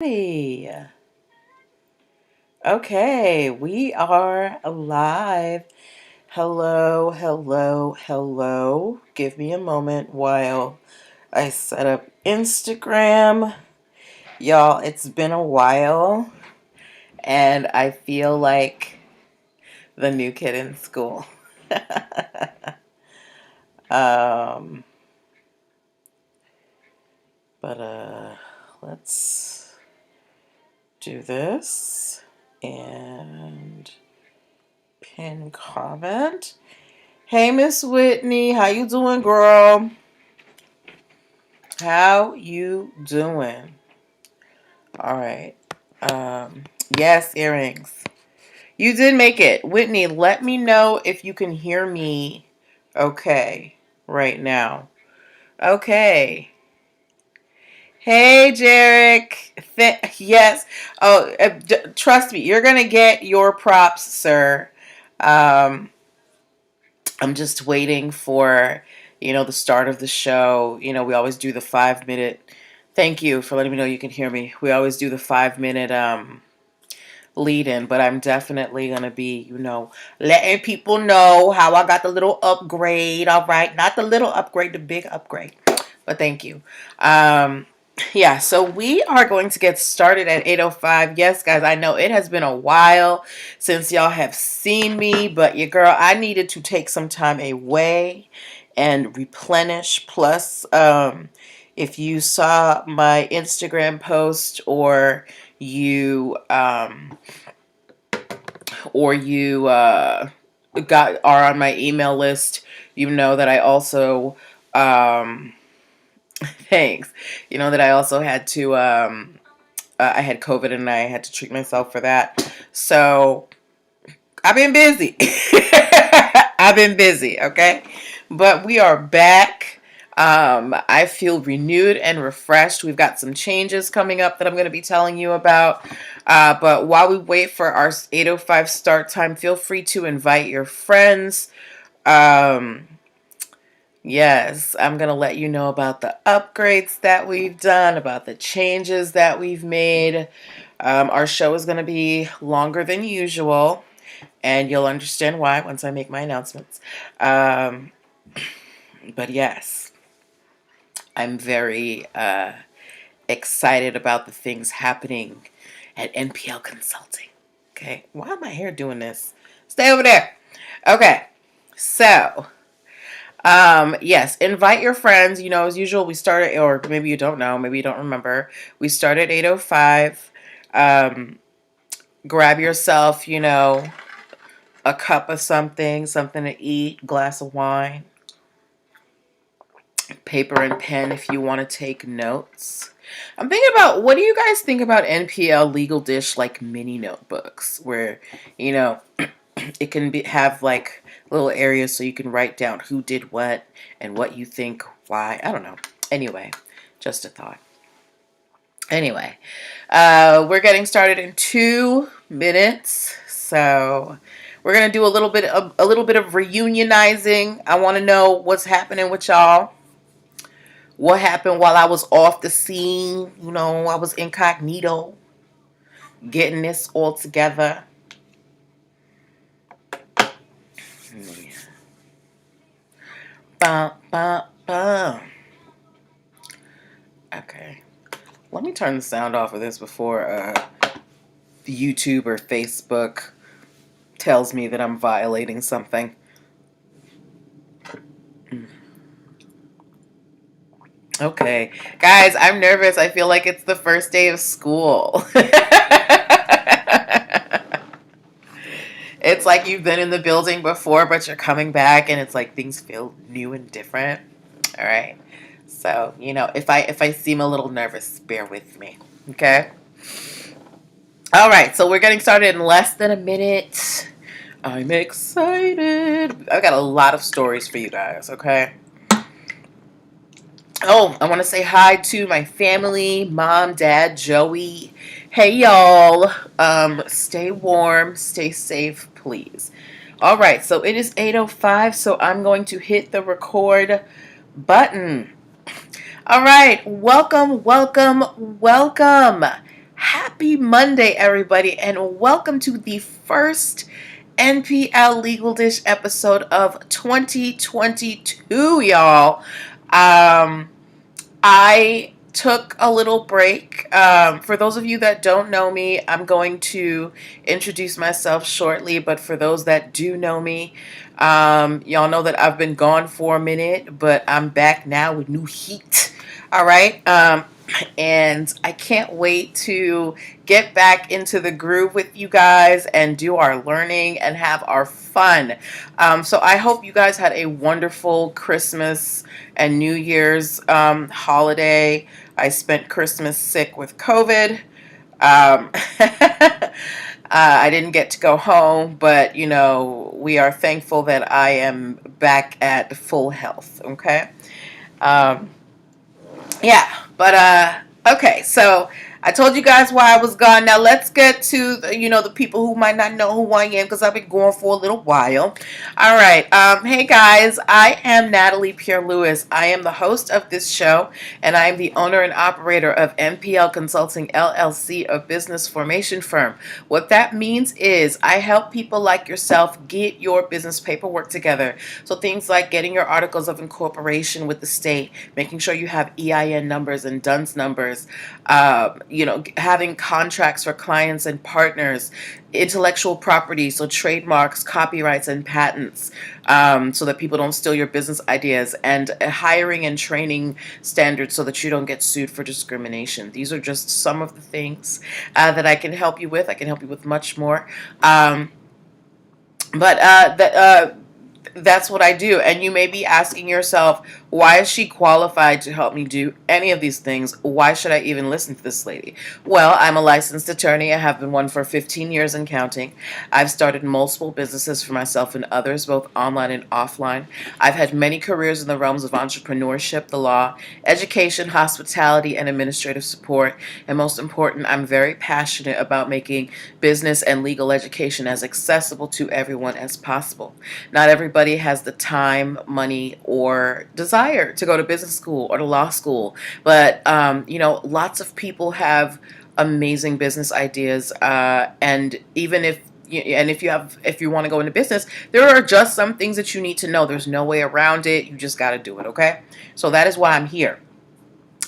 Hey. Okay, we are live. Hello, hello, hello. Give me a moment while I set up Instagram. Y'all, it's been a while and I feel like the new kid in school. um, but let's do this and pin comment. Hey, Miss Whitney, how you doing, girl? How you doing? All right. Yes, earrings. You did make it. Whitney, let me know if you can hear me okay right now. Okay. Hey, Jarrett. Yes. Oh, trust me, you're going to get your props, sir. Um, I'm just waiting for, the start of the show. We always do the 5 minute. Thank you for letting me know you can hear me. We always do the 5 minute lead in, but I'm definitely going to be, letting people know how I got the little upgrade. All right. Not the little upgrade, the big upgrade. But thank you. Yeah, so we are going to get started at 8:05. Yes, guys, I know it has been a while since y'all have seen me, but your girl, I needed to take some time away and replenish. Plus, if you saw my Instagram post or you are on my email list, you know that I also thanks. You know that I also had to I had COVID and I had to treat myself for that. So I've been busy. I've been busy, okay? But we are back. I feel renewed and refreshed. We've got some changes coming up that I'm going to be telling you about. But while we wait for our 8:05 start time, feel free to invite your friends. Yes, I'm going to let you know about the upgrades that we've done, about the changes that we've made. Our show is going to be longer than usual, and you'll understand why once I make my announcements. But yes, I'm very excited about the things happening at NPL Consulting. Okay, why am I here doing this? Stay over there. Okay, so yes, invite your friends. As usual, we started, or maybe you don't know, maybe you don't remember. We started 8:05. Grab yourself, a cup of something to eat, glass of wine, paper and pen if you want to take notes. I'm thinking about, what do you guys think about NPL Legal Dish, like mini notebooks where, it can have like little areas so you can write down who did what and what you think, why. I don't know. Anyway, just a thought. Anyway, we're getting started in 2 minutes, so we're gonna do a little bit of reunionizing. I want to know what's happening with y'all. What happened while I was off the scene? I was incognito, getting this all together. Bum, bum, bum. Okay. Let me turn the sound off of this before YouTube or Facebook tells me that I'm violating something. Okay. Guys, I'm nervous. I feel like it's the first day of school. It's like you've been in the building before, but you're coming back and it's like things feel new and different. All right. So, if I seem a little nervous, bear with me. Okay? All right. So, we're getting started in less than a minute. I'm excited. I've got a lot of stories for you guys, okay? Oh, I want to say hi to my family, mom, dad, Joey. Hey, y'all. Stay warm, stay safe, please. All right, so it is 8:05, so I'm going to hit the record button. All right, welcome, welcome, welcome. Happy Monday, everybody, and welcome to the first NPL Legal Dish episode of 2022, y'all. Um, I took a little break. For those of you that don't know me, I'm going to introduce myself shortly, but for those that do know me, y'all know that I've been gone for a minute, but I'm back now with new heat. All right. And I can't wait to get back into the groove with you guys and do our learning and have our fun. So I hope you guys had a wonderful Christmas and New Year's holiday. I spent Christmas sick with COVID. I didn't get to go home, but we are thankful that I am back at full health. Okay. Um, yeah, but okay, so I told you guys why I was gone. Now let's get to the people who might not know who I am because I've been going for a little while. All right, hey guys, I am Natalie Pierre Lewis. I am the host of this show, and I am the owner and operator of MPL Consulting LLC, a business formation firm. What that means is I help people like yourself get your business paperwork together. So things like getting your articles of incorporation with the state, making sure you have EIN numbers and DUNS numbers, having contracts for clients and partners, intellectual property, so trademarks, copyrights, and patents, so that people don't steal your business ideas, and hiring and training standards so that you don't get sued for discrimination. These are just some of the things that I can help you with. I can help you with much more. That's what I do. And you may be asking yourself, why is she qualified to help me do any of these things? Why should I even listen to this lady? Well, I'm a licensed attorney. I have been one for 15 years and counting. I've started multiple businesses for myself and others, both online and offline. I've had many careers in the realms of entrepreneurship, the law, education, hospitality, and administrative support. And most important, I'm very passionate about making business and legal education as accessible to everyone as possible. Not everybody has the time, money, or desire to go to business school or to law school, but lots of people have amazing business ideas, and even if you want to go into business, there are just some things that you need to know. There's no way around it. You just got to do it. Okay, so that is why I'm here.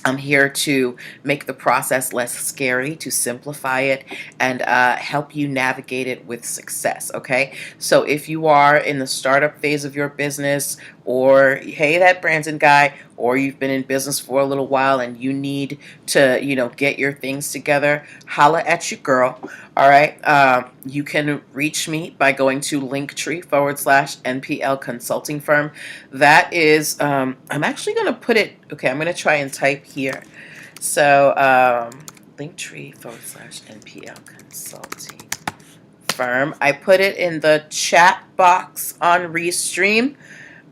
I'm here to make the process less scary, to simplify it, and help you navigate it with success, okay? So if you are in the startup phase of your business, or, hey, that Brandon guy, or you've been in business for a little while and you need to, get your things together, holla at your girl, all right? You can reach me by going to linktree/NPL Consulting Firm. That is, I'm actually going to put it, okay, I'm going to try and type here. So, linktree/NPL Consulting Firm. I put it in the chat box on Restream.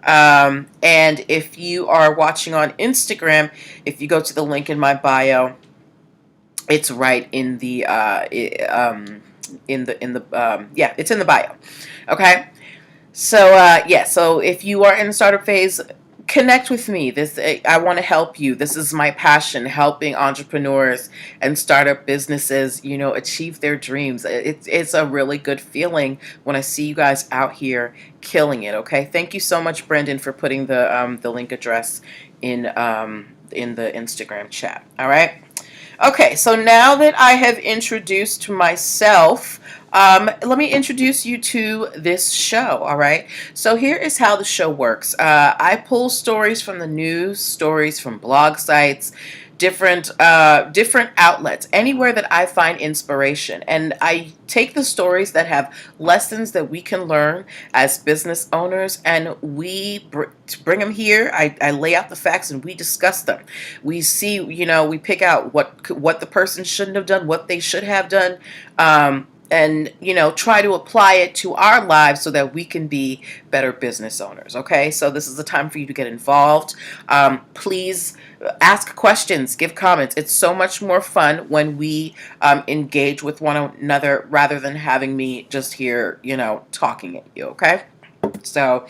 And if you are watching on Instagram, if you go to the link in my bio, it's right in the it's in the bio. Okay. So so if you are in the startup phase, connect with me. I want to help you. This is my passion, helping entrepreneurs and startup businesses, achieve their dreams. It's a really good feeling when I see you guys out here killing it. Okay, thank you so much, Brendan, for putting the link address in the Instagram chat. All right. Okay, so now that I have introduced myself, let me introduce you to this show, all right? So here is how the show works. I pull stories from the news, stories from blog sites, different outlets, anywhere that I find inspiration. And I take the stories that have lessons that we can learn as business owners, and we bring them here. I lay out the facts and we discuss them. We see, we pick out what the person shouldn't have done, what they should have done, and try to apply it to our lives so that we can be better business owners. Okay, so this is the time for you to get involved. Please ask questions, give comments. It's so much more fun when we engage with one another rather than having me just here talking at you. Okay, so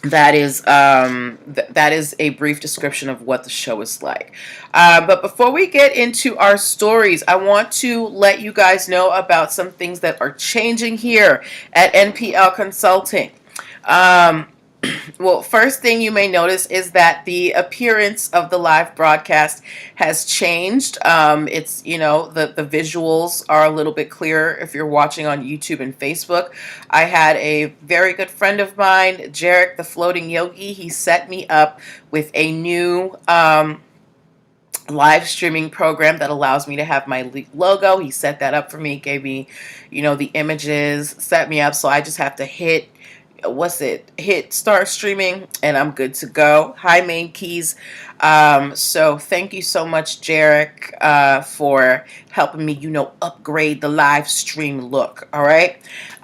that is that is a brief description of what the show is like. But before we get into our stories, I want to let you guys know about some things that are changing here at NPL Consulting. Um, well, first thing you may notice is that the appearance of the live broadcast has changed. It's, the visuals are a little bit clearer if you're watching on YouTube and Facebook. I had a very good friend of mine, Jarrett the Floating Yogi. He set me up with a new live streaming program that allows me to have my logo. He set that up for me, gave me, the images, set me up. So I just have to hit start streaming, and I'm good to go. Hi, Main Keys. So thank you so much, Jarrett, for helping me, upgrade the live stream look. All right.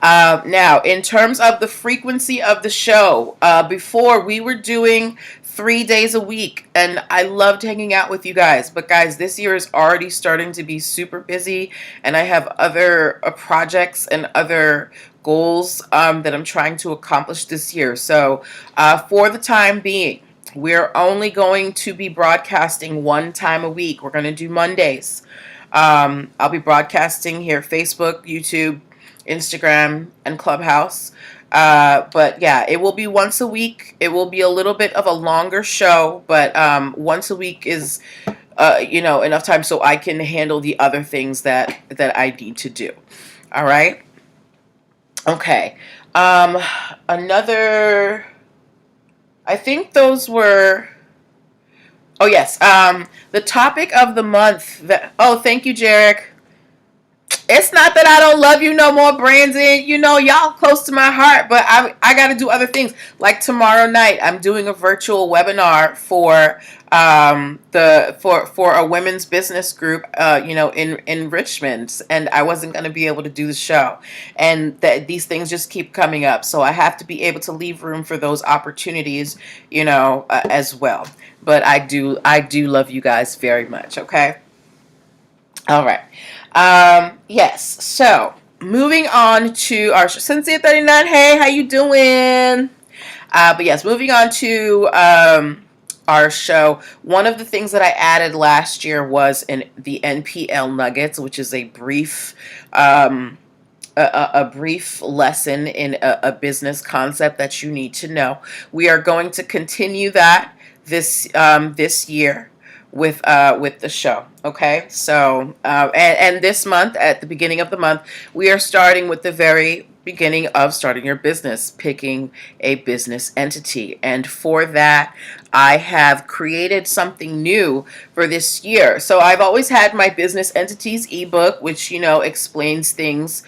Now, in terms of the frequency of the show, before we were doing 3 days a week, and I loved hanging out with you guys. But guys, this year is already starting to be super busy, and I have other projects and other goals that I'm trying to accomplish this year. So for the time being, we're only going to be broadcasting one time a week. We're going to do Mondays. I'll be broadcasting here, Facebook, YouTube, Instagram, and Clubhouse. But yeah, it will be once a week. It will be a little bit of a longer show, but once a week is enough time so I can handle the other things that I need to do. All right. Okay. Another. I think those were. Oh yes. The topic of the month. Thank you, Jarrett. It's not that I don't love you no more, Brandon. Y'all close to my heart, but I got to do other things. Like tomorrow night, I'm doing a virtual webinar for for a women's business group, in Richmond, and I wasn't going to be able to do the show, and these things just keep coming up, so I have to be able to leave room for those opportunities, as well. But I do love you guys very much. Okay. All right. Yes. So moving on to our Cynthia 39. Hey, how you doing? But yes, moving on to our show. One of the things that I added last year was the NPL Nuggets, which is a brief a brief lesson in a business concept that you need to know. We are going to continue that this year with the show. Okay, so and this month, at the beginning of the month, we are starting with the very beginning of starting your business, picking a business entity. And for that, I have created something new for this year. So I've always had my business entities ebook, which explains things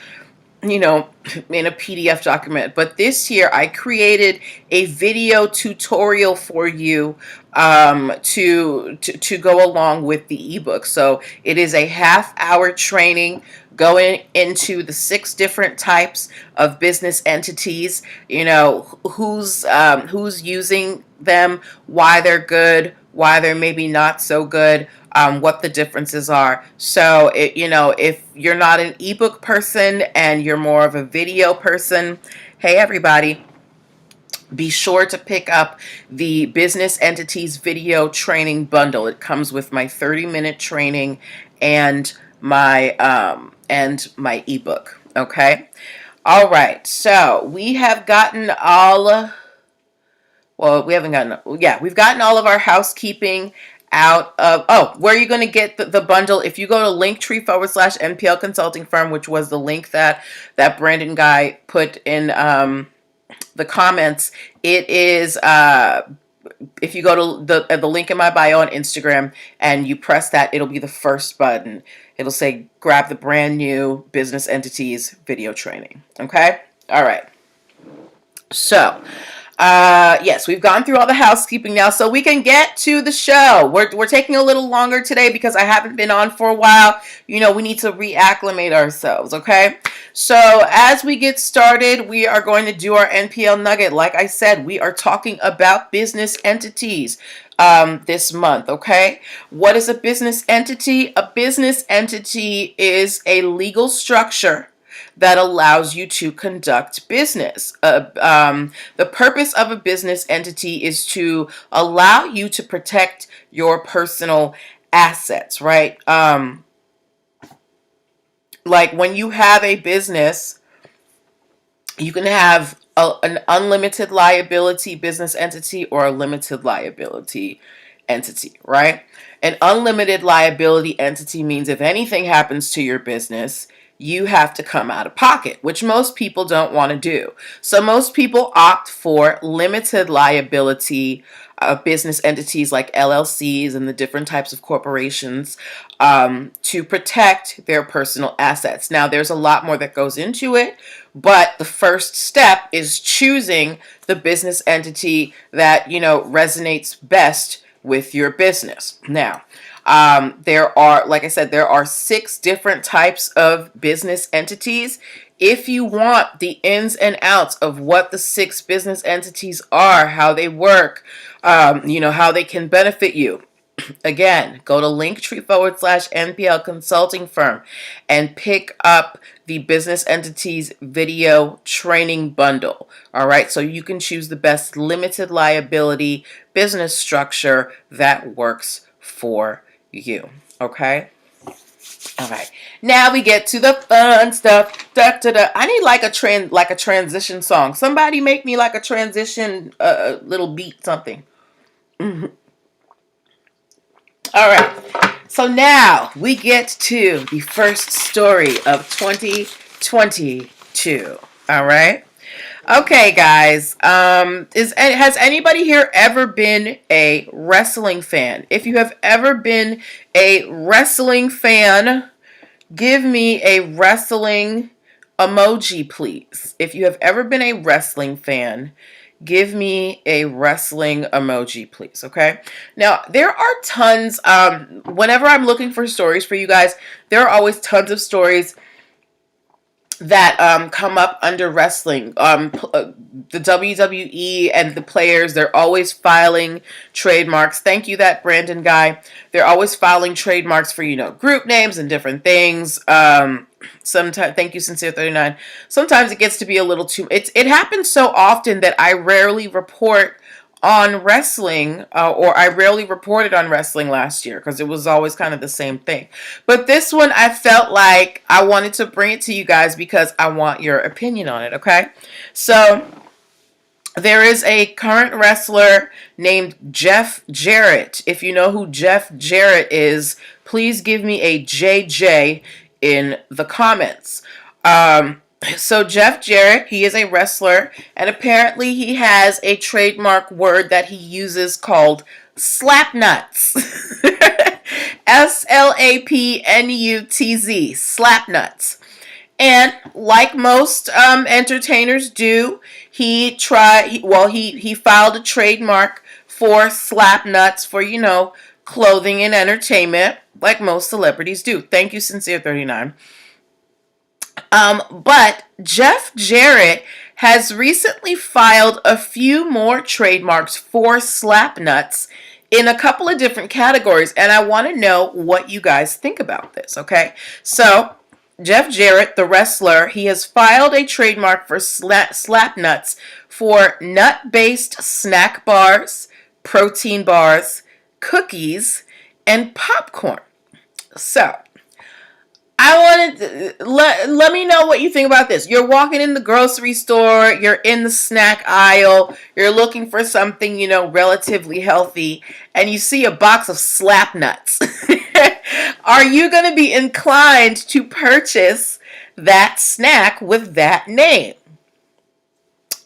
in a PDF document. But this year I created a video tutorial for you to go along with the ebook. So it is a half-hour training going into the 6 different types of business entities, who's using them, why they're good, why they're maybe not so good, what the differences are. So, if you're not an ebook person and you're more of a video person, hey, everybody, be sure to pick up the Business Entities Video Training Bundle. It comes with my 30-minute training and my ebook. Okay? All right. So, we have gotten we've gotten all of our housekeeping out of, where are you going to get the bundle? If you go to Linktree/NPL Consulting Firm, which was the link that Brandon guy put in the comments, it is, if you go to the link in my bio on Instagram and you press that, it'll be the first button. It'll say, grab the brand new Business Entities Video Training. Okay? All right. So, yes, we've gone through all the housekeeping now, so we can get to the show. We're taking a little longer today because I haven't been on for a while. We need to reacclimate ourselves, okay? So as we get started, we are going to do our NPL Nugget. Like I said, we are talking about business entities this month, okay? What is a business entity? A business entity is a legal structure that allows you to conduct business. The purpose of a business entity is to allow you to protect your personal assets, right? Like when you have a business, you can have an unlimited liability business entity or a limited liability entity, right? An unlimited liability entity means if anything happens to your business, you have to come out of pocket, which most people don't want to do. So most people opt for limited liability business entities like LLCs and the different types of corporations to protect their personal assets. Now, there's a lot more that goes into it, but the first step is choosing the business entity that, resonates best with your business. Now, there are, like I said, there are 6 different types of business entities. If you want the ins and outs of what the 6 business entities are, how they work, how they can benefit you, again, go to linktree/NPL consulting firm and pick up the business entities video training bundle. All right, so you can choose the best limited liability business structure that works for you. Okay. All right. Now we get to the fun stuff. Da, da, da. I need like a transition song. Somebody make me like a transition little beat, something. Mm-hmm. All right. So now we get to the first story of 2022. All right. Okay, guys. Has anybody here ever been a wrestling fan? If you have ever been a wrestling fan, give me a wrestling emoji, please. If you have ever been a wrestling fan, give me a wrestling emoji, please. Okay. Now, there are tons. Whenever I'm looking for stories for you guys, there are always tons of stories that come up under wrestling. The WWE and the players, they're always filing trademarks. Thank you, that Brandon guy. They're always filing trademarks for, group names and different things. Sometimes, thank you, Sincere39. Sometimes it gets to be a little too, it happens so often that I rarely report on wrestling, or I rarely reported on wrestling last year because it was always kind of the same thing. But this one, I felt like I wanted to bring it to you guys because I want your opinion on it, okay? So, there is a current wrestler named Jeff Jarrett. If you know who Jeff Jarrett is, please give me a JJ in the comments. So Jeff Jarrett, he is a wrestler, and apparently he has a trademark word that he uses called slap nuts. SLAPNUTZ, slap nuts. And like most entertainers do, he filed a trademark for slap nuts for, clothing and entertainment, like most celebrities do. Thank you, Sincere39. But Jeff Jarrett has recently filed a few more trademarks for slap nuts in a couple of different categories, and I want to know what you guys think about this, okay? So, Jeff Jarrett, the wrestler, he has filed a trademark for slap nuts for nut-based snack bars, protein bars, cookies, and popcorn. So, I wanted to, let me know what you think about this. You're walking in the grocery store, you're in the snack aisle, you're looking for something, relatively healthy, and you see a box of slap nuts. Are you going to be inclined to purchase that snack with that name?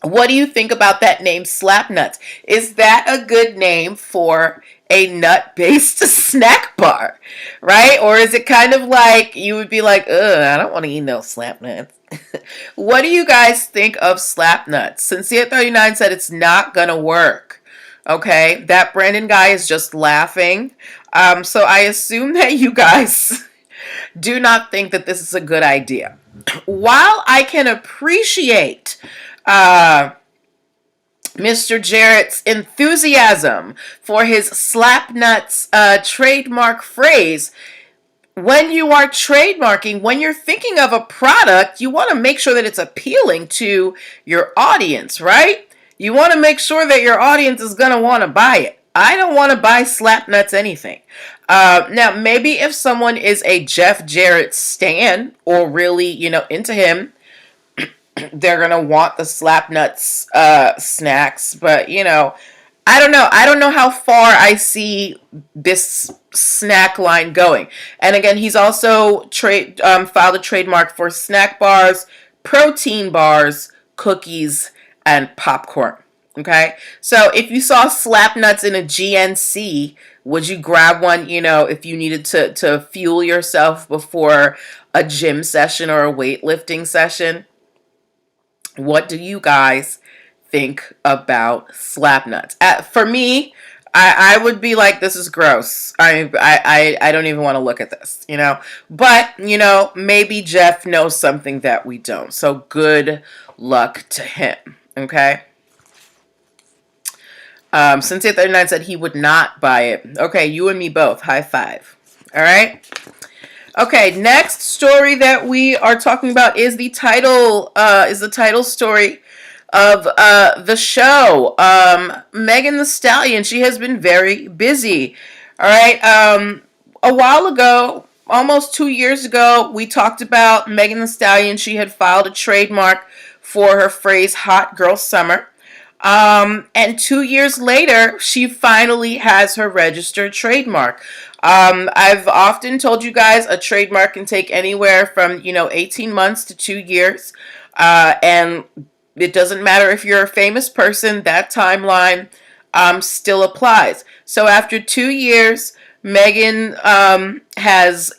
What do you think about that name, slap nuts? Is that a good name for a nut-based snack bar, right? Or is it kind of like you would be like, ugh, I don't want to eat no slap nuts. What do you guys think of slap nuts? Sincere39 said it's not going to work. Okay, that Brandon guy is just laughing. So I assume that you guys do not think that this is a good idea. While I can appreciate Mr. Jarrett's enthusiasm for his slap nuts trademark phrase, when you are trademarking, when you're thinking of a product, you want to make sure that it's appealing to your audience, right? You want to make sure that your audience is going to want to buy it. I don't want to buy Slapnuts anything. Now, maybe if someone is a Jeff Jarrett stan or really, into him, they're going to want the Slapnuts snacks. But, I don't know. I don't know how far I see this snack line going. And again, he's also filed a trademark for snack bars, protein bars, cookies, and popcorn. Okay, so if you saw Slapnuts in a GNC, would you grab one? If you needed to fuel yourself before a gym session or a weightlifting session. What do you guys think about Slapnuts? For me, I would be like, this is gross. I don't even want to look at this, But, maybe Jeff knows something that we don't. So good luck to him, okay? Cynthia 39 said he would not buy it. Okay, you and me both. High five. All right? Okay, next story that we are talking about is the title story of the show. Megan Thee Stallion, she has been very busy. All right, a while ago, almost 2 years ago, we talked about Megan Thee Stallion. She had filed a trademark for her phrase "Hot Girl Summer." And 2 years later, she finally has her registered trademark. I've often told you guys a trademark can take anywhere from, 18 months to 2 years. And it doesn't matter if you're a famous person, that timeline still applies. So after 2 years, Megan has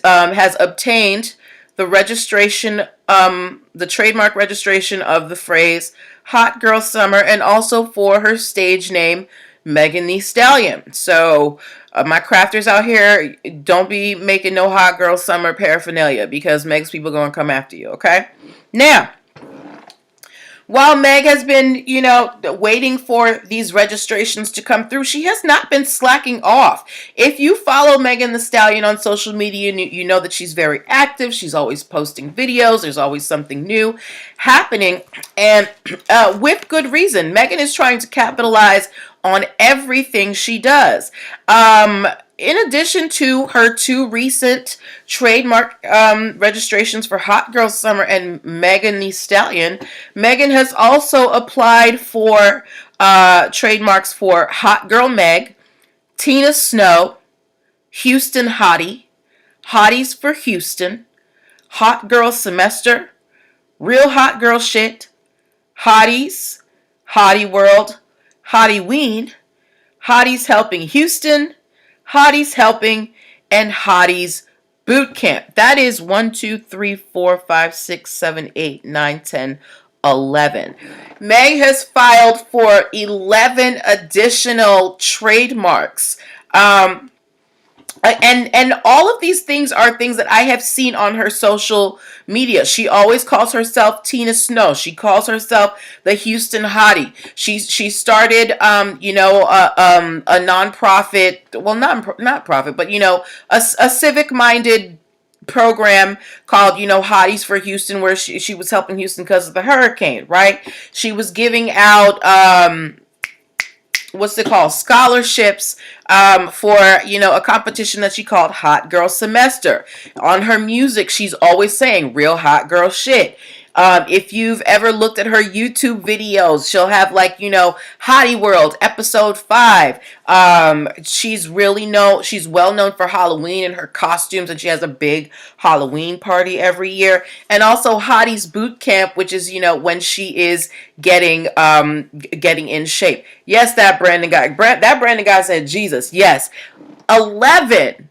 obtained the registration, the trademark registration of the phrase "Hot Girl Summer," and also for her stage name, Megan Thee Stallion. So my crafters out here, don't be making no Hot Girl Summer paraphernalia, because Meg's people are going to come after you, okay? Now, while Meg has been, waiting for these registrations to come through, she has not been slacking off. If you follow Megan Thee Stallion on social media, you know that she's very active. She's always posting videos. There's always something new happening. And with good reason. Megan is trying to capitalize on everything she does. In addition to her 2 recent trademark registrations for Hot Girl Summer and Megan Thee Stallion, Megan has also applied for trademarks for Hot Girl Meg, Tina Snow, Houston Hottie, Hotties for Houston, Hot Girl Semester, Real Hot Girl Shit, Hotties, Hottie World, Hottie Ween, Hotties Helping Houston, Hotties Helping, and Hotties Boot Camp. That is 1, 2, 3, 4, 5, 6, 7, 8, 9, 10, 11. Meg has filed for 11 additional trademarks. And all of these things are things that I have seen on her social media. She always calls herself Tina Snow. She calls herself the Houston Hottie. She started, a nonprofit, well, not profit, but, a civic-minded program called, Hotties for Houston, where she was helping Houston because of the hurricane, right? She was giving out, scholarships for, a competition that she called Hot Girl Semester. On her music, she's always saying real hot girl shit. If you've ever looked at her YouTube videos, she'll have Hottie World episode 5. She's well known for Halloween and her costumes, and she has a big Halloween party every year. And also Hottie's Boot Camp, which is, when she is getting in shape. Yes, that Brandon guy said Jesus. Yes. 11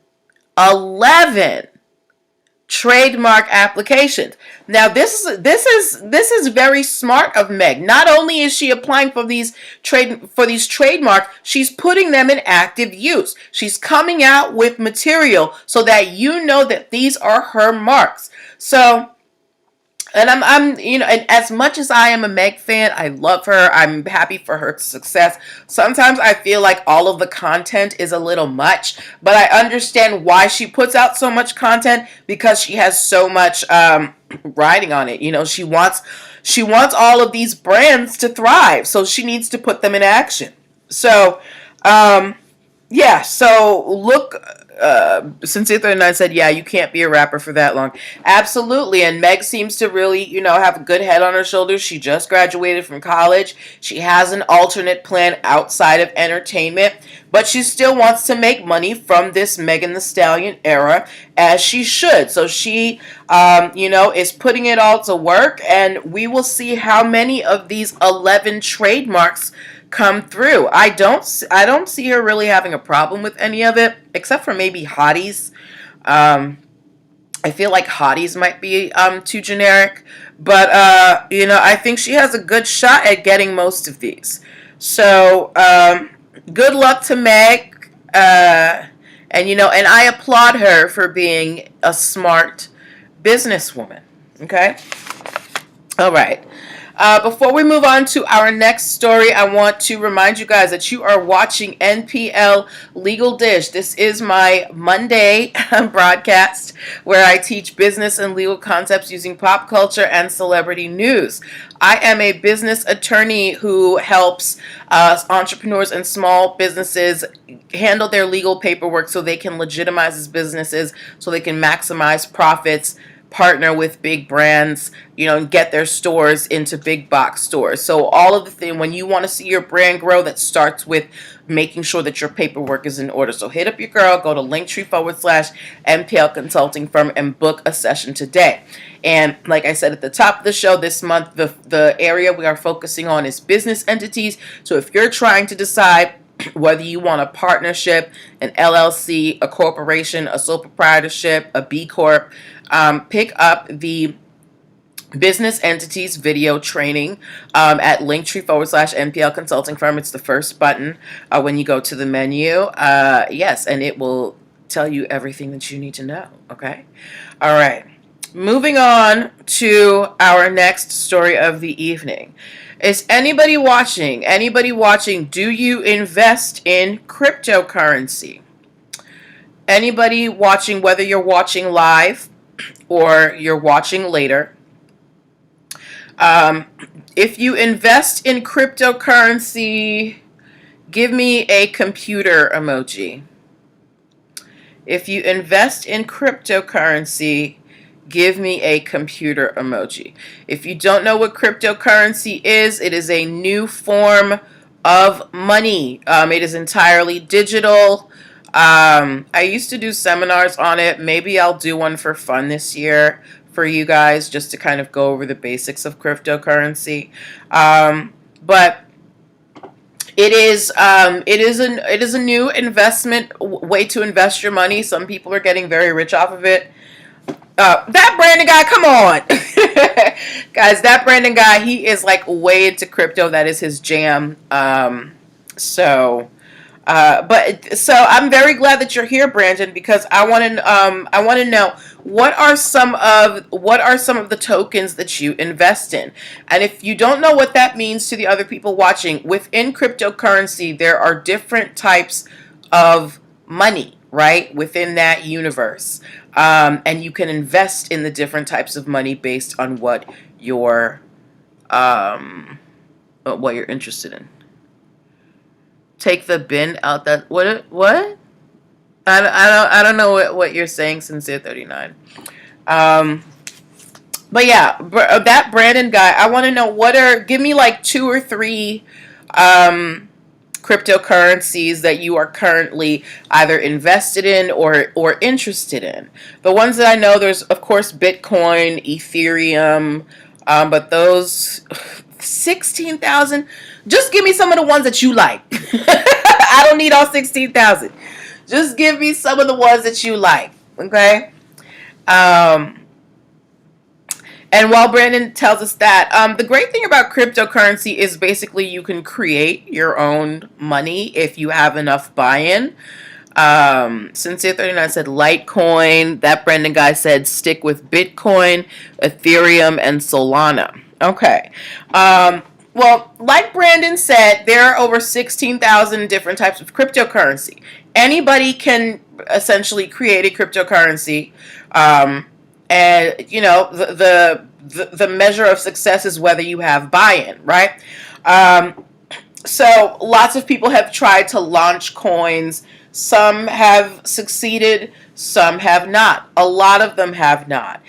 trademark applications. Now this is very smart of Meg. Not only is she applying for these trademarks, she's putting them in active use. She's coming out with material so that you know that these are her marks. So And and as much as I am a Meg fan, I love her. I'm happy for her success. Sometimes I feel like all of the content is a little much, but I understand why she puts out so much content because she has so much riding on it. She wants all of these brands to thrive, so she needs to put them in action. So, um, yeah, so look, Sincere 39 said, yeah, you can't be a rapper for that long. Absolutely, and Meg seems to really, have a good head on her shoulders. She just graduated from college. She has an alternate plan outside of entertainment, but she still wants to make money from this Megan Thee Stallion era, as she should. So she, is putting it all to work, and we will see how many of these 11 trademarks come through. I don't see her really having a problem with any of it, except for maybe hotties. Um, I feel like hotties might be too generic, but I think she has a good shot at getting most of these. So good luck to Meg, and I applaud her for being a smart businesswoman. Okay, all right. Before we move on to our next story, I want to remind you guys that you are watching NPL Legal Dish. This is my Monday broadcast where I teach business and legal concepts using pop culture and celebrity news. I am a business attorney who helps entrepreneurs and small businesses handle their legal paperwork so they can legitimize as businesses, so they can maximize profits, partner with big brands, and get their stores into big box stores. So all of the thing, when you want to see your brand grow, that starts with making sure that your paperwork is in order. So hit up your girl, go to Linktree/MPL Consulting Firm and book a session today. And like I said at the top of the show, this month, the area we are focusing on is business entities. So if you're trying to decide whether you want a partnership, an LLC, a corporation, a sole proprietorship, a B Corp, pick up the business entities video training at Linktree/MPL Consulting Firm. It's the first button when you go to the menu. Yes, and it will tell you everything that you need to know. Okay? All right. Moving on to our next story of the evening. Is anybody watching? Anybody watching? Do you invest in cryptocurrency? Anybody watching, whether you're watching live or you're watching later? If you invest in cryptocurrency, give me a computer emoji. If you invest in cryptocurrency, give me a computer emoji. If you don't know what cryptocurrency is, it is a new form of money. It is entirely digital. I used to do seminars on it. Maybe I'll do one for fun this year for you guys, just to kind of go over the basics of cryptocurrency. But it is a new investment way to invest your money. Some people are getting very rich off of it. That Brandon guy, come on. Guys, that Brandon guy, he is like way into crypto. That is his jam. So I'm very glad that you're here, Brandon, because I want to know what are some of the tokens that you invest in. And if you don't know what that means to the other people watching, within cryptocurrency there are different types of money, right, within that universe. And you can invest in the different types of money based on what you're interested in. Take the bin out that what? I don't know what you're saying, Sincere 39. But yeah, that Brandon guy, I want to know give me like 2 or 3 cryptocurrencies that you are currently either invested in or interested in. The ones that I know, there's of course Bitcoin, Ethereum, but those 16,000. Just give me some of the ones that you like. I don't need all 16,000. Just give me some of the ones that you like. Okay. And while Brandon tells us that, the great thing about cryptocurrency is basically you can create your own money if you have enough buy-in. Sincere39 said Litecoin. That Brendan guy said stick with Bitcoin, Ethereum, and Solana. Okay. Well, like Brandon said, there are over 16,000 different types of cryptocurrency. Anybody can essentially create a cryptocurrency. And, the measure of success is whether you have buy-in, right? So lots of people have tried to launch coins. Some have succeeded, some have not. A lot of them have not.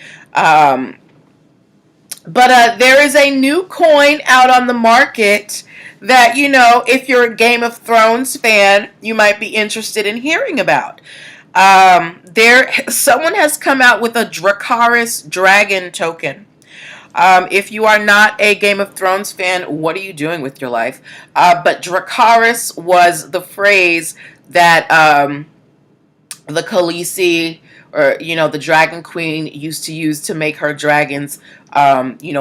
But there is a new coin out on the market that, if you're a Game of Thrones fan, you might be interested in hearing about. Someone has come out with a Dracaris dragon token. If you are not a Game of Thrones fan, what are you doing with your life? But Dracaris was the phrase that the Khaleesi, or the Dragon Queen, used to use to make her dragons,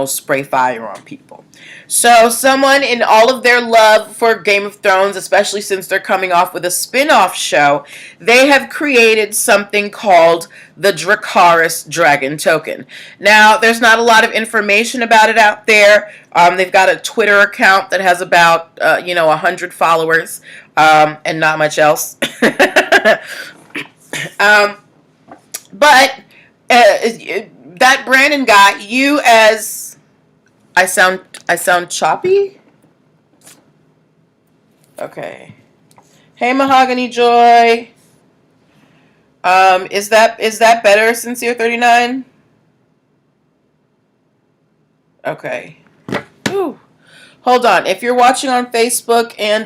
spray fire on people. So someone, in all of their love for Game of Thrones, especially since they're coming off with a spin-off show, they have created something called the Dracaris Dragon Token. Now, there's not a lot of information about it out there. They've got a Twitter account that has about 100 followers, and not much else. But that Brandon guy, I sound choppy? Okay. Hey, Mahogany Joy. Is that better, Sincere39? Okay. Ooh. Hold on. If you're watching on Facebook and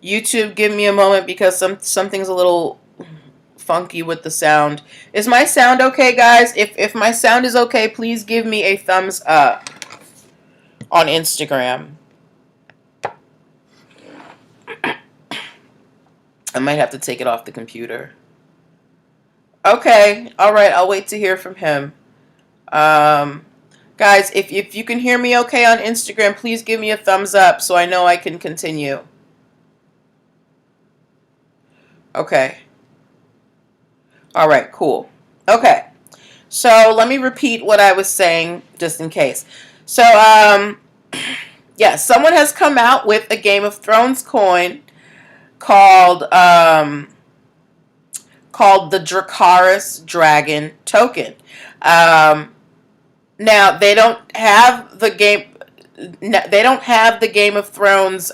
YouTube, give me a moment because something's a little funky with the sound. Is my sound okay, guys? If my sound is okay, please give me a thumbs up on Instagram. I might have to take it off the computer. Okay, all right, I'll wait to hear from him. Guys, if you can hear me okay on Instagram, please give me a thumbs up so I know I can continue. Okay. All right, cool. Okay. So let me repeat what I was saying just in case. So, yeah, someone has come out with a Game of Thrones coin called the Dracaris Dragon Token. Now they don't have the Game of Thrones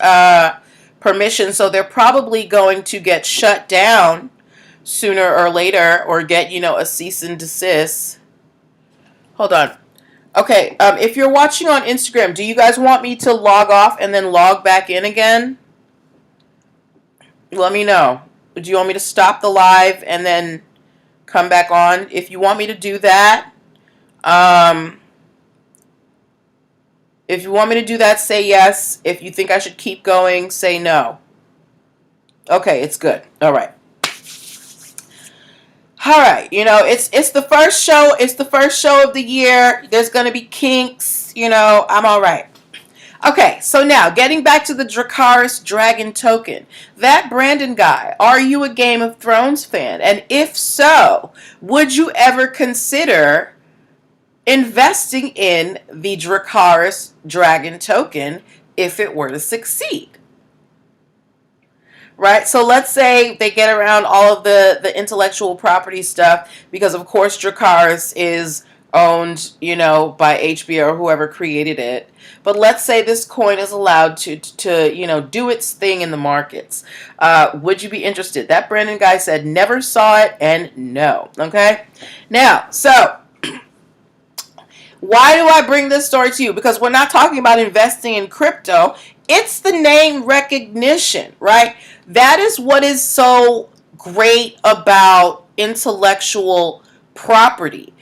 permission, so they're probably going to get shut down sooner or later, or get a cease and desist. Hold on. Okay, if you're watching on Instagram, do you guys want me to log off and then log back in again? Let me know. Do you want me to stop the live and then come back on? If you want me to do that, say yes. If you think I should keep going, say no. Okay, it's good. All right. All right, it's the first show. It's the first show of the year. There's going to be kinks. I'm all right. Okay, so now getting back to the Dracaris Dragon Token. That Brandon guy, are you a Game of Thrones fan? And if so, would you ever consider investing in the Dracaris Dragon Token if it were to succeed? Right, so let's say they get around all of the intellectual property stuff, because of course Dracaris is owned, by HBO or whoever created it. But let's say this coin is allowed to do its thing in the markets. Would you be interested? That Brandon guy said never saw it and no. Okay, now so why do I bring this story to you? Because we're not talking about investing in crypto. It's the name recognition, right? That is what is so great about intellectual property.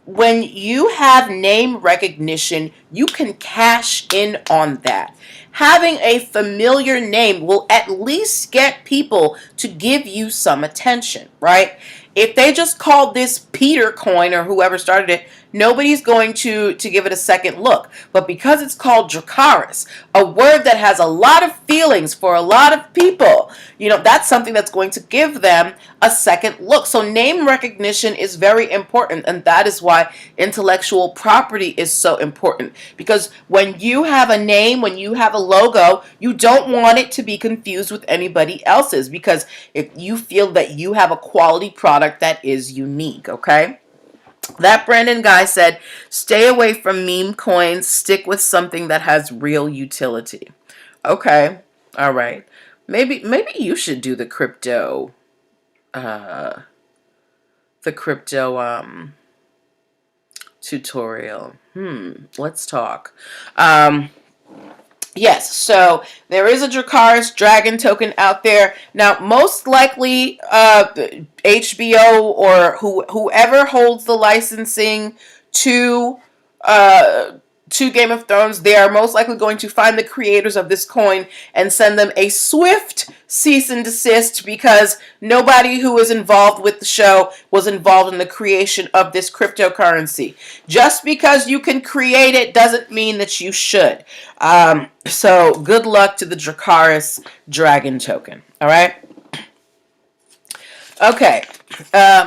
When you have name recognition, you can cash in on that. Having a familiar name will at least get people to give you some attention, right? If they just called this Peter coin or whoever started it, nobody's going to give it a second look. But because it's called Dracaris, a word that has a lot of feelings for a lot of people, that's something that's going to give them a second look. So name recognition is very important, and that is why intellectual property is so important. Because when you have a name, when you have a logo, you don't want it to be confused with anybody else's, because if you feel that you have a quality product that is unique, okay? That Brandon guy said, stay away from meme coins, stick with something that has real utility. Okay, all right. Maybe you should do the crypto tutorial. Let's talk. Yes, so there is a Dracaris dragon token out there. Now, most likely, HBO or whoever holds the licensing to Game of Thrones, they are most likely going to find the creators of this coin and send them a swift cease and desist, because nobody who is involved with the show was involved in the creation of this cryptocurrency. Just because you can create it doesn't mean that you should. So good luck to the Dracaris dragon token. All right. Okay.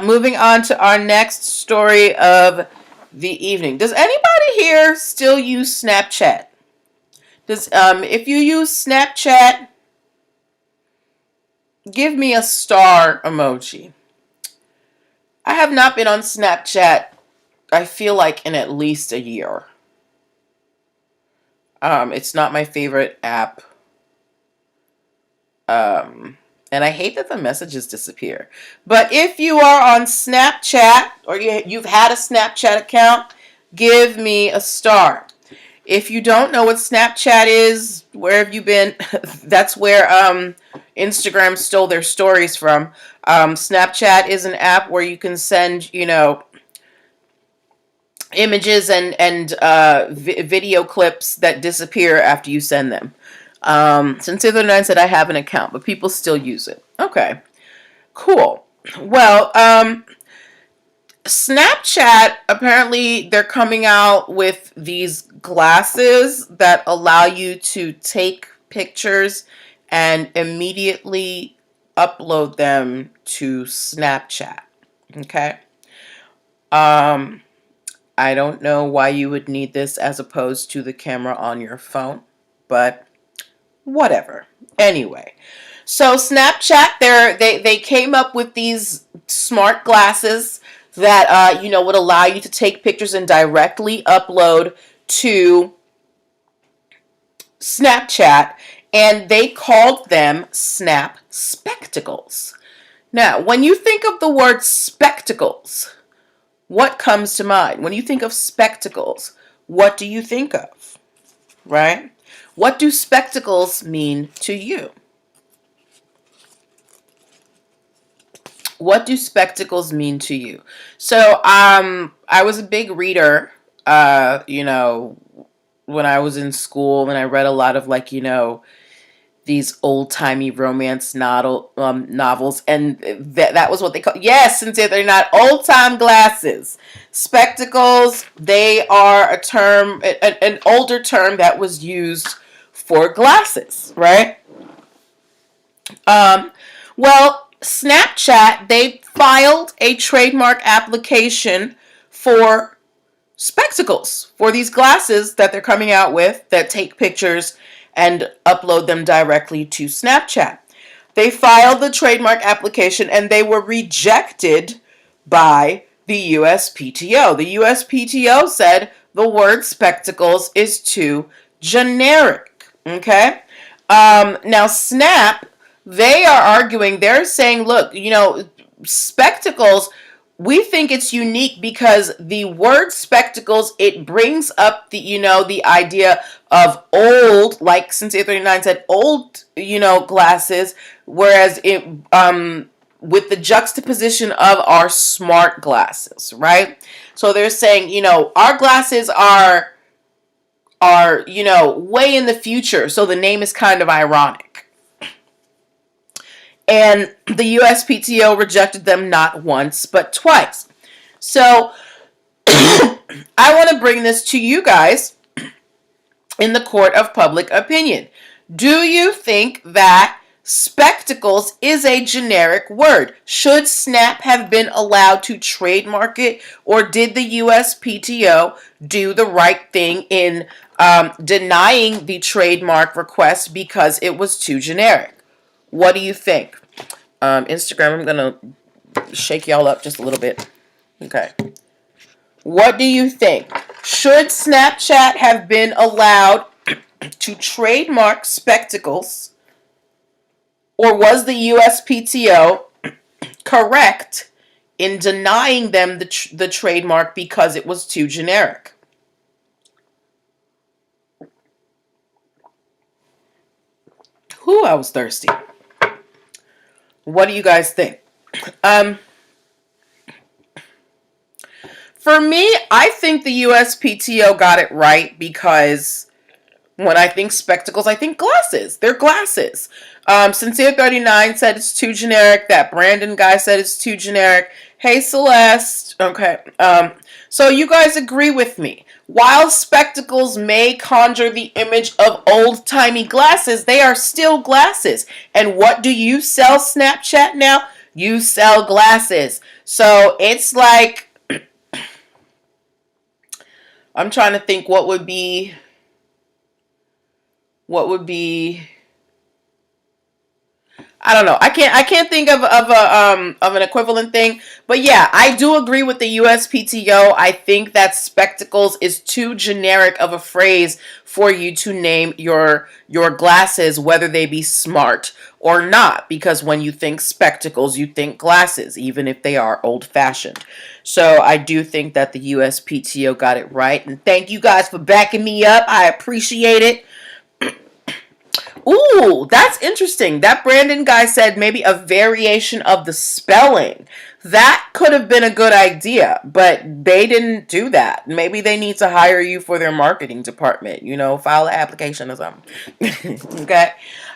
Moving on to our next story of the evening. Does anybody here still use Snapchat? If you use Snapchat, give me a star emoji. I have not been on Snapchat, I feel like, in at least a year. It's not my favorite app. And I hate that the messages disappear. But if you are on Snapchat, or you've had a Snapchat account, give me a star. If you don't know what Snapchat is, where have you been? That's where Instagram stole their stories from. Snapchat is an app where you can send, images and video clips that disappear after you send them. Since the other night said I have an account, but people still use it. Okay, cool. Well, Snapchat, apparently they're coming out with these glasses that allow you to take pictures and immediately upload them to Snapchat. Okay. I don't know why you would need this as opposed to the camera on your phone, but whatever. Anyway, so Snapchat, they came up with these smart glasses that would allow you to take pictures and directly upload to Snapchat, and they called them Snap Spectacles. Now, when you think of the word spectacles, what comes to mind? When you think of spectacles, what do you think of? Right? What do spectacles mean to you? What do spectacles mean to you? So, I was a big reader, when I was in school, and I read a lot of these old-timey romance novels, and that was what they call. Yes, Cynthia, they're not old-time glasses. Spectacles, they are a term, an older term that was used for glasses, right? Well, Snapchat, they filed a trademark application for spectacles, for these glasses that they're coming out with that take pictures and upload them directly to Snapchat. They filed the trademark application and they were rejected by the USPTO. The USPTO said the word spectacles is too generic. Okay? Now, Snap, they are arguing, they're saying, look, spectacles, we think it's unique because the word spectacles, it brings up the idea of old, like Cynthia 39 said, old, glasses, whereas it, with the juxtaposition of our smart glasses, right? So they're saying, our glasses are way in the future, so the name is kind of ironic. And the USPTO rejected them not once, but twice. So I want to bring this to you guys in the court of public opinion. Do you think that spectacles is a generic word? Should Snap have been allowed to trademark it, or did the USPTO do the right thing in denying the trademark request because it was too generic? What do you think? Instagram, I'm going to shake y'all up just a little bit. Okay. What do you think? Should Snapchat have been allowed to trademark spectacles, or was the USPTO correct in denying them the trademark because it was too generic? Whew, I was thirsty. What do you guys think? For me, I think the USPTO got it right because when I think spectacles, I think glasses. They're glasses. Sincere39 said it's too generic. That Brandon guy said it's too generic. Hey, Celeste. Okay. So you guys agree with me. While spectacles may conjure the image of old-timey glasses, they are still glasses. And what do you sell, Snapchat, now? You sell glasses. So it's like, I'm trying to think what would be I don't know. I can't think of an equivalent thing. But yeah, I do agree with the USPTO. I think that spectacles is too generic of a phrase for you to name your glasses, whether they be smart or not. Because when you think spectacles, you think glasses, even if they are old-fashioned. So I do think that the USPTO got it right. And thank you guys for backing me up. I appreciate it. Ooh, that's interesting. That Brandon guy said maybe a variation of the spelling. That could have been a good idea, but they didn't do that. Maybe they need to hire you for their marketing department. You know, file an application or something. Okay?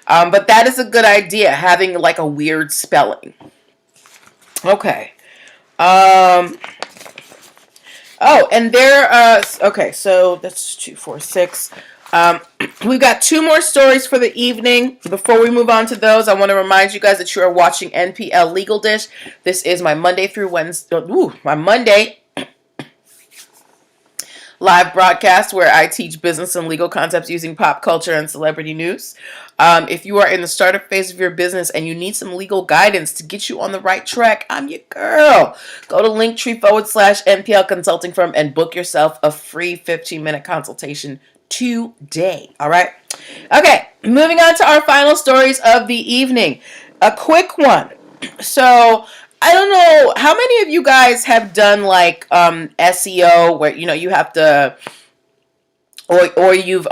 But that is a good idea, having like a weird spelling. Okay. Oh, and there, okay, so that's 2, 4, 6. We've got 2 more stories for the evening. Before we move on to those, I want to remind you guys that you are watching NPL Legal Dish. This is my Monday through Wednesday, my Monday live broadcast where I teach business and legal concepts using pop culture and celebrity news. If you are in the startup phase of your business and you need some legal guidance to get you on the right track, I'm your girl. Go to Linktree/NPL Consulting Firm and book yourself a free 15-minute consultation today. All right. Okay. Moving on to our final stories of the evening. A quick one. So I don't know how many of you guys have done like SEO where you have to or you've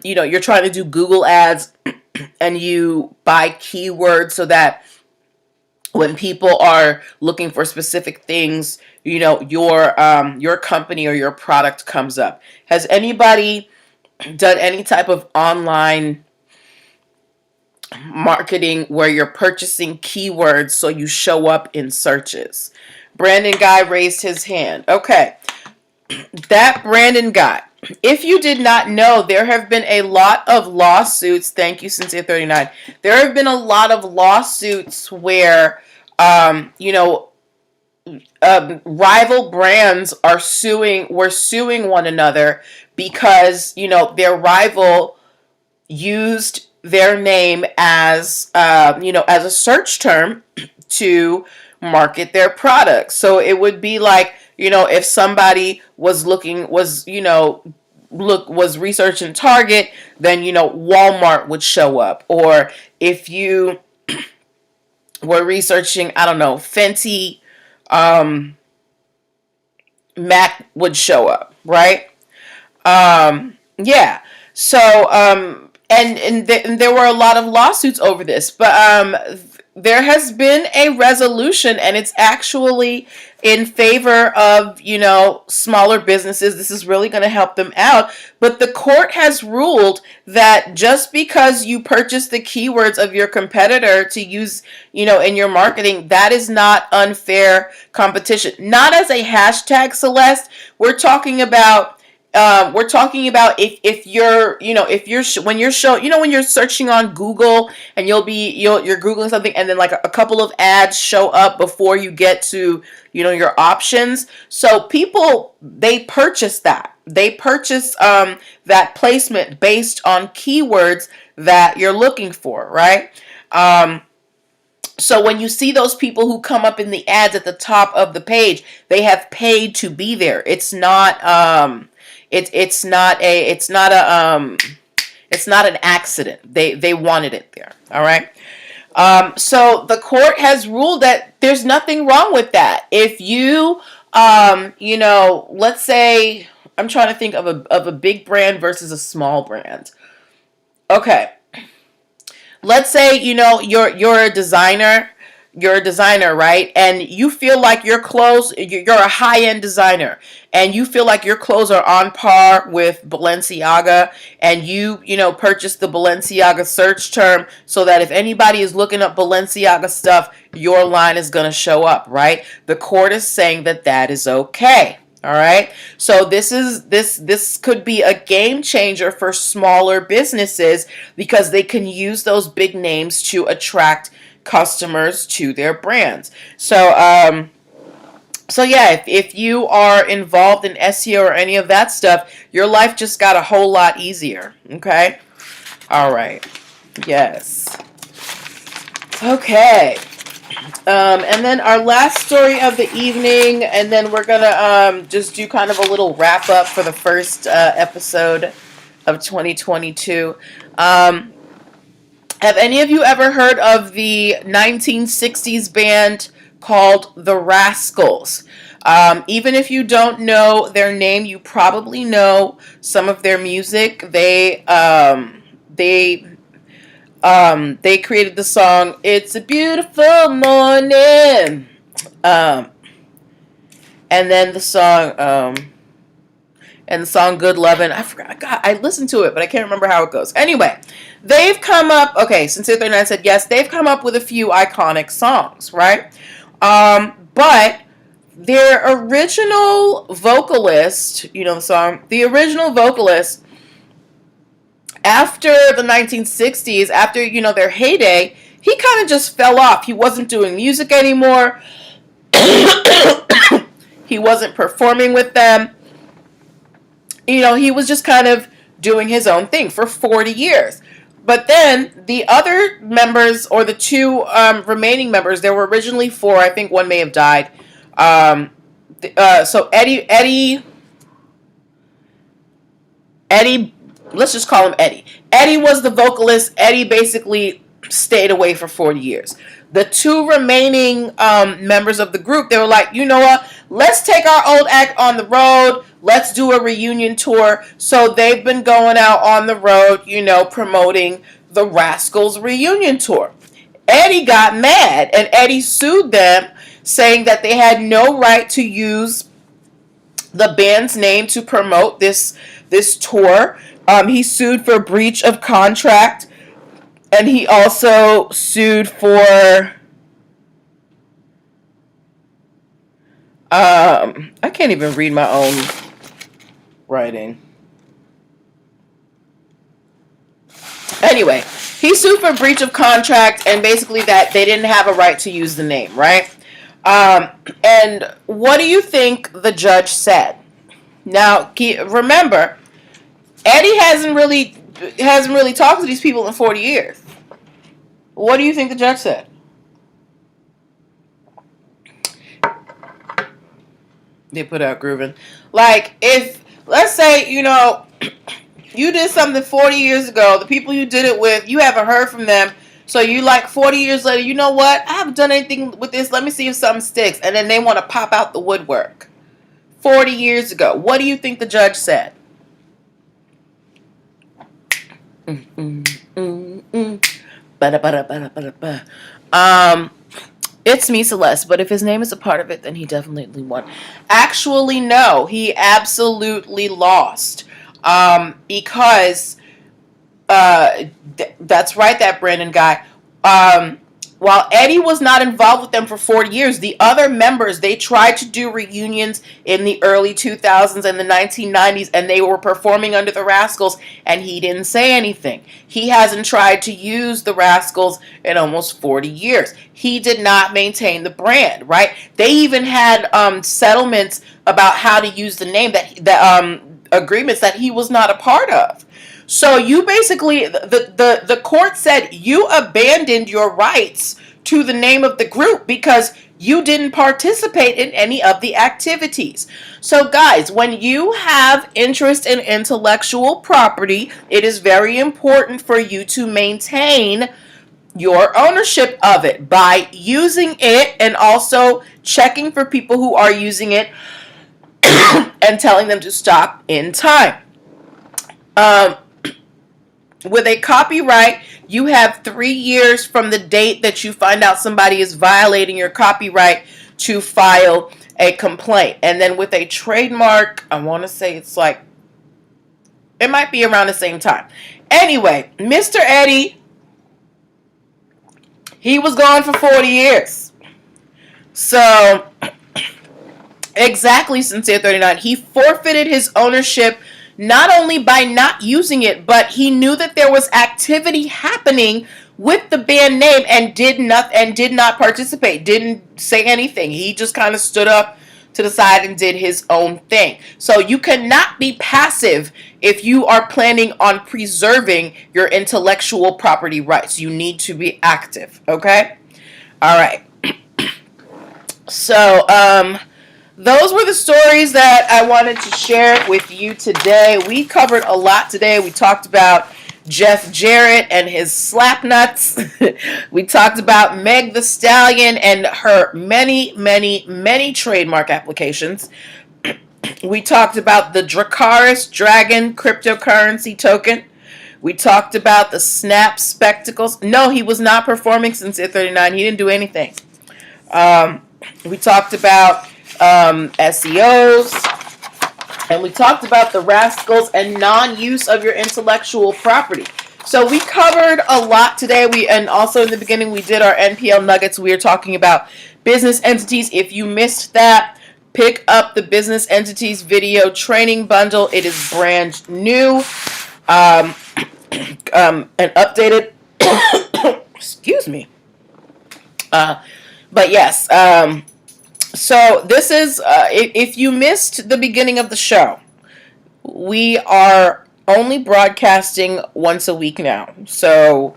you're trying to do Google ads and you buy keywords so that when people are looking for specific things, your company or your product comes up. Has anybody done any type of online marketing where you're purchasing keywords so you show up in searches? Brandon guy raised his hand. Okay. That Brandon guy. If you did not know, there have been a lot of lawsuits. Thank you, Cynthia39. There have been a lot of lawsuits where, rival brands are suing one another because, their rival used their name as a search term to market their products. So it would be like, if somebody was researching Target, then, Walmart would show up. Or if you were researching, I don't know, Fenty, Mac would show up, right? Yeah. So, and there were a lot of lawsuits over this, but there has been a resolution, and it's actually in favor of, smaller businesses. This is really going to help them out. But the court has ruled that just because you purchase the keywords of your competitor to use, in your marketing, that is not unfair competition. Not as a hashtag, Celeste. We're talking about if you're, if you're when you're when you're searching on Google, and you're googling something, and then like a couple of ads show up before you get to, your options. So people, they purchase that placement based on keywords that you're looking for, right? So when you see those people who come up in the ads at the top of the page, they have paid to be there. It's not an accident. They wanted it there. All right. So the court has ruled that there's nothing wrong with that. If you, let's say, I'm trying to think of a big brand versus a small brand. Okay. Let's say, you're a designer. You're a designer, right? And you feel like your clothes, you're a high-end designer, and you feel like your clothes are on par with Balenciaga, and purchase the Balenciaga search term so that if anybody is looking up Balenciaga stuff, your line is going to show up, right? The court is saying that that is okay. All right. So this could be a game changer for smaller businesses, because they can use those big names to attract customers to their brands. So yeah, if you are involved in SEO or any of that stuff, your life just got a whole lot easier. Okay. All right. Yes. Okay. And then our last story of the evening, and then we're gonna just do kind of a little wrap up for the first episode of 2022. Have any of you ever heard of the 1960s band called the Rascals? Even if you don't know their name, you probably know some of their music. They created the song "It's a Beautiful Morning," and then the song "Good Lovin'." I forgot. God, I listened to it, but I can't remember how it goes. Anyway, they've come up. Okay, since 39 said yes, they've come up with a few iconic songs, right? But their original vocalist, the original vocalist, after the 1960s, after, their heyday, he kind of just fell off. He wasn't doing music anymore. He wasn't performing with them. He was just kind of doing his own thing for 40 years. But then the other members, or the two remaining members, there were originally four. I think one may have died. So Eddie, let's just call him Eddie. Eddie was the vocalist. Eddie basically stayed away for 40 years. The two remaining members of the group, they were like, you know what? Let's take our old act on the road. Let's do a reunion tour. So they've been going out on the road, promoting the Rascals reunion tour. Eddie got mad, and Eddie sued them, saying that they had no right to use the band's name to promote this tour. He sued for breach of contract, and he also sued for I can't even read my own writing. Anyway, he sued for breach of contract, and basically that they didn't have a right to use the name, right? And what do you think the judge said? Now, remember, Eddie hasn't really talked to these people in 40 years. What do you think the judge said? They put out grooving. Like, if, let's say, you did something 40 years ago, the people you did it with, you haven't heard from them, so you, like, 40 years later, you know what? I haven't done anything with this. Let me see if something sticks. And then they want to pop out the woodwork. 40 years ago. What do you think the judge said? Um, it's me, Celeste, but if his name is a part of it, then he definitely won. Actually, no, he absolutely lost. Because that's right, that Brandon guy. Um, while Eddie was not involved with them for 40 years, the other members, they tried to do reunions in the early 2000s and the 1990s, and they were performing under the Rascals, and he didn't say anything. He hasn't tried to use the Rascals in almost 40 years. He did not maintain the brand, right? They even had settlements about how to use the name, that agreements that he was not a part of. So you basically, the court said you abandoned your rights to the name of the group because you didn't participate in any of the activities. So guys, when you have interest in intellectual property, it is very important for you to maintain your ownership of it by using it and also checking for people who are using it and telling them to stop in time. Um, With a copyright, you have 3 years from the date that you find out somebody is violating your copyright to file a complaint. And then with a trademark, I want to say it might be around the same time. Anyway, Mr. Eddie, he was gone for 40 years. So, exactly, Sincere 39, he forfeited his ownership not only by not using it, but he knew that there was activity happening with the band name and did not participate, didn't say anything. He just kind of stood up to the side and did his own thing. So you cannot be passive if you are planning on preserving your intellectual property rights. You need to be active, okay? All right. So, those were the stories that I wanted to share with you today. We covered a lot today. We talked about Jeff Jarrett and his slap nuts. We talked about Meg the Stallion and her many, many, many trademark applications. We talked about the Dracaris Dragon cryptocurrency token. We talked about the Snap Spectacles. No, he was not performing since 39. He didn't do anything. We talked about SEOs, and we talked about the Rascals and non-use of your intellectual property. So we covered a lot today. And also in the beginning we did our NPL nuggets. We are talking about business entities. If you missed that, pick up the business entities video training bundle. It is brand new, and updated. Excuse me. But yes. So this is, if you missed the beginning of the show, we are only broadcasting once a week now. So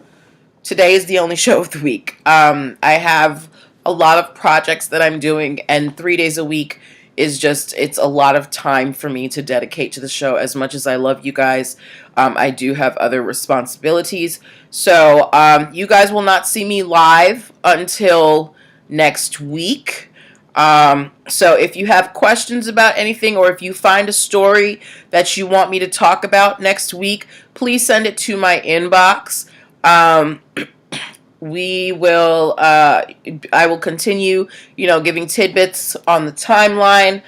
today is the only show of the week. I have a lot of projects that I'm doing, and 3 days a week is it's a lot of time for me to dedicate to the show. As much as I love you guys, I do have other responsibilities. So you guys will not see me live until next week. So if you have questions about anything, or if you find a story that you want me to talk about next week, please send it to my inbox. We will, I will continue, giving tidbits on the timeline.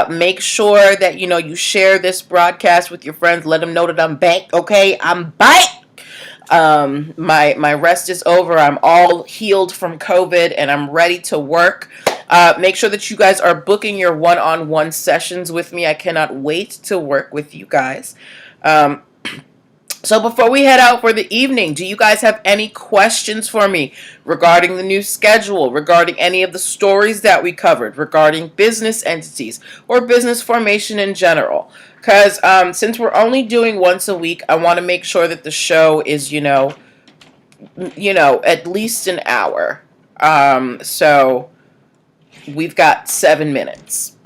Make sure that, you share this broadcast with your friends. Let them know that I'm back. Okay. I'm back. My rest is over. I'm all healed from COVID and I'm ready to work. Make sure that you guys are booking your one-on-one sessions with me. I cannot wait to work with you guys. So before we head out for the evening, do you guys have any questions for me regarding the new schedule, regarding any of the stories that we covered, regarding business entities or business formation in general? Because since we're only doing once a week, I want to make sure that the show is, at least an hour. So we've got 7 minutes.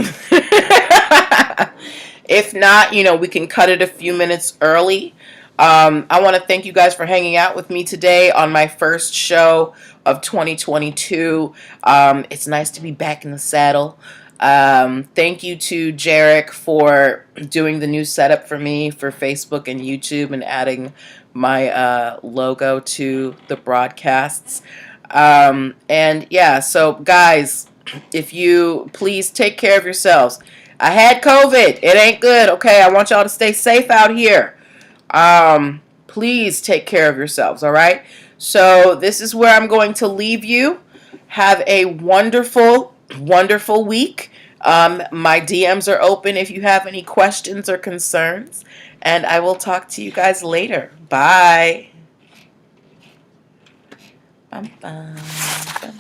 If not, we can cut it a few minutes early. I want to thank you guys for hanging out with me today on my first show of 2022. It's nice to be back in the saddle. Thank you to Jarrett for doing the new setup for me for Facebook and YouTube and adding my logo to the broadcasts. And yeah, so guys, if you please take care of yourselves. I had COVID. It ain't good. Okay, I want y'all to stay safe out here. Please take care of yourselves. All right. So this is where I'm going to leave you. Have a wonderful, wonderful week. My DMs are open if you have any questions or concerns, and I will talk to you guys later. Bye. Bum, bum, bum, bum.